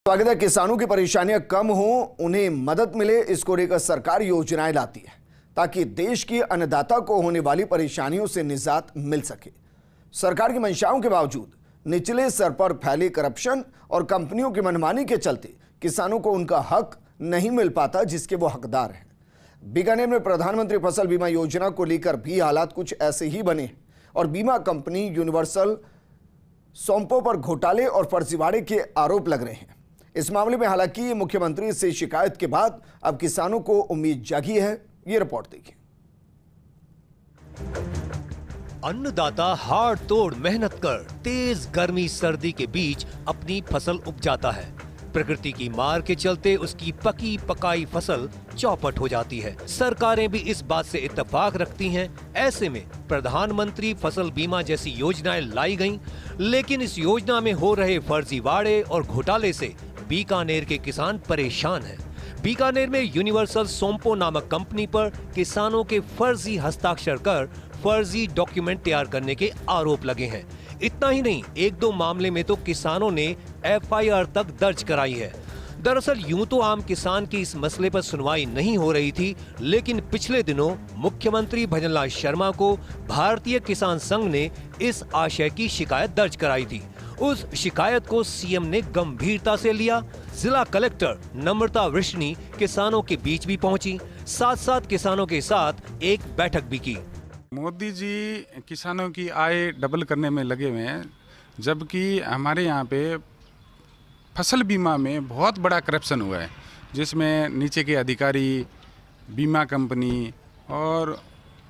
स्वागत है। किसानों की परेशानियां कम हों, उन्हें मदद मिले, इसको लेकर सरकार योजनाएं लाती है ताकि देश की अन्नदाता को होने वाली परेशानियों से निजात मिल सके। सरकार की मंशाओं के बावजूद निचले स्तर पर फैले करप्शन और कंपनियों की मनमानी के चलते किसानों को उनका हक नहीं मिल पाता जिसके वो हकदार हैं। बीकानेर में प्रधानमंत्री फसल बीमा योजना को लेकर भी हालात कुछ ऐसे ही बने हैं और बीमा कंपनी यूनिवर्सल सोमपो पर घोटाले और फर्जीवाड़े के आरोप लग रहे हैं। इस मामले में हालांकि मुख्यमंत्री से शिकायत के बाद अब किसानों को उम्मीद जागी है। ये रिपोर्ट देखिए। अन्नदाता हाड़ तोड़ मेहनत कर तेज गर्मी सर्दी के बीच अपनी फसल उपजाता है। प्रकृति की मार के चलते उसकी पकी पकाई फसल चौपट हो जाती है। सरकारें भी इस बात से इत्तेफाक रखती हैं। ऐसे में प्रधानमंत्री फसल बीमा जैसी योजनाएं लाई गईं, लेकिन इस योजना में हो रहे फर्जीवाड़े और घोटाले से बीकानेर के किसान परेशान हैं। बीकानेर में यूनिवर्सल सोमपो नामक कंपनी पर किसानों के फर्जी हस्ताक्षर कर फर्जी डॉक्यूमेंट तैयार करने के आरोप लगे हैं। इतना ही नहीं, एक दो मामले में तो किसानों ने एफआईआर तक दर्ज कराई है। दरअसल यूं तो आम किसान की इस मसले पर सुनवाई नहीं हो रही थी, लेकिन पिछले दिनों मुख्यमंत्री भजनलाल शर्मा को भारतीय किसान संघ ने इस आशय की शिकायत दर्ज कराई थी। उस शिकायत को सीएम ने गंभीरता से लिया। जिला कलेक्टर नम्रता वृष्णी किसानों के बीच भी पहुंची, साथ साथ किसानों के साथ एक बैठक भी की। मोदी जी किसानों की आय डबल करने में लगे हुए हैं, जबकि हमारे यहाँ पे फसल बीमा में बहुत बड़ा करप्शन हुआ है, जिसमें नीचे के अधिकारी, बीमा कंपनी और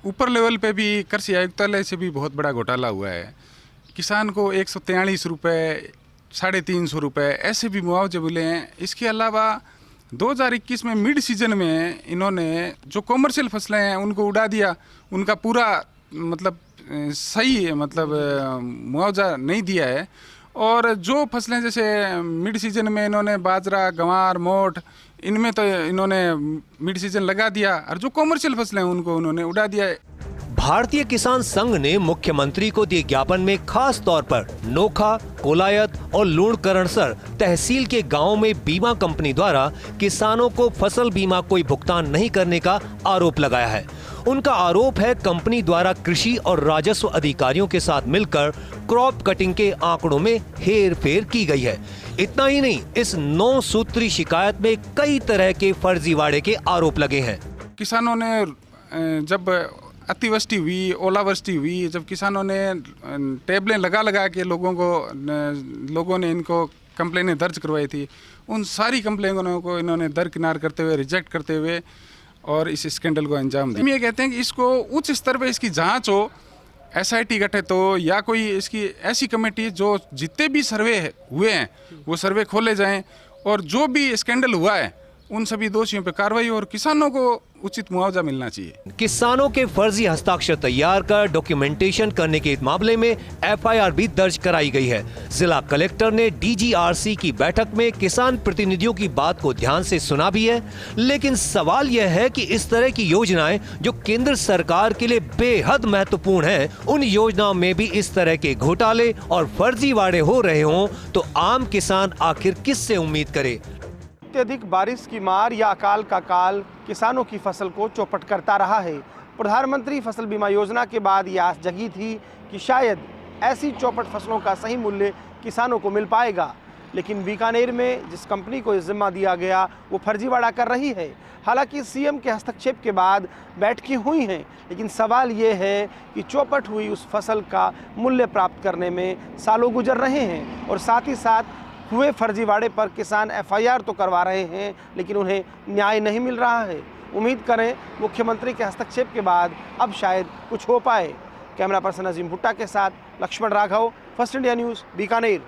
ऊपर लेवल पे भी कृषि आयुक्तालय से भी बहुत बड़ा घोटाला हुआ है। किसान को 143 रुपये, 350 रुपये ऐसे भी मुआवजे मिले हैं। इसके अलावा 2021 में मिड सीजन में इन्होंने जो कॉमर्शियल फसलें हैं उनको उड़ा दिया, उनका पूरा सही मुआवजा नहीं दिया है। और जो फसलें जैसे मिड सीजन में इन्होंने बाजरा, गंवार, मोठ, इनमें तो इन्होंने मिड सीजन लगा दिया, और जो कॉमर्शियल फसलें हैं उनको उन्होंने उड़ा दिया है। भारतीय किसान संघ ने मुख्यमंत्री को दिए ज्ञापन में खास तौर पर नोखा, कोलायत और लूणकरणसर तहसील के गांवों में बीमा कंपनी द्वारा किसानों को फसल बीमा कोई भुगतान नहीं करने का आरोप लगाया है। उनका आरोप है कंपनी द्वारा कृषि और राजस्व अधिकारियों के साथ मिलकर क्रॉप कटिंग के आंकड़ों में हेर फेर की गई है। इतना ही नहीं, इस 9 सूत्री शिकायत में कई तरह के फर्जीवाड़े के आरोप लगे हैं। किसानों ने जब अतिवृष्टि हुई, ओलावृष्टि हुई, जब किसानों ने टेबलें लगा के लोगों ने इनको कंप्लेनें दर्ज करवाई थी, उन सारी कंप्लेनों को इन्होंने दरकिनार करते हुए, रिजेक्ट करते हुए और इस स्कैंडल को अंजाम दिया। हम ये कहते हैं कि इसको उच्च स्तर पे इसकी जांच हो, एसआईटी गठित हो, या कोई इसकी ऐसी कमेटी जो जितने भी सर्वे हुए हैं वो सर्वे खोले जाएं, और जो भी स्कैंडल हुआ है उन सभी दोषियों पर कार्रवाई और किसानों को उचित मुआवजा मिलना चाहिए। किसानों के फर्जी हस्ताक्षर तैयार कर डॉक्यूमेंटेशन करने के मामले में एफआईआर भी दर्ज कराई गई है। जिला कलेक्टर ने डीजीआरसी की बैठक में किसान प्रतिनिधियों की बात को ध्यान से सुना भी है, लेकिन सवाल यह है कि इस तरह की योजनाएं जो केंद्र सरकार के लिए बेहद महत्वपूर्ण है, उन योजनाओं में भी इस तरह के घोटाले और फर्जीवाड़े हो रहे हों तो आम किसान आखिर किससे उम्मीद करे। अत्यधिक बारिश की मार या अकाल का काल किसानों की फसल को चौपट करता रहा है। प्रधानमंत्री फसल बीमा योजना के बाद ये आस जगी थी कि शायद ऐसी चौपट फसलों का सही मूल्य किसानों को मिल पाएगा, लेकिन बीकानेर में जिस कंपनी को इस जिम्मा दिया गया वो फर्जीवाड़ा कर रही है। हालांकि सीएम के हस्तक्षेप के बाद बैठकें हुई हैं, लेकिन सवाल ये है कि चौपट हुई उस फसल का मूल्य प्राप्त करने में सालों गुजर रहे हैं, और साथ ही साथ हुए फर्जीवाड़े पर किसान एफआईआर तो करवा रहे हैं, लेकिन उन्हें न्याय नहीं मिल रहा है। उम्मीद करें मुख्यमंत्री के हस्तक्षेप के बाद अब शायद कुछ हो पाए। कैमरा पर्सन अजीम भुट्टा के साथ Laxman Raghav, first India news, Bikaner.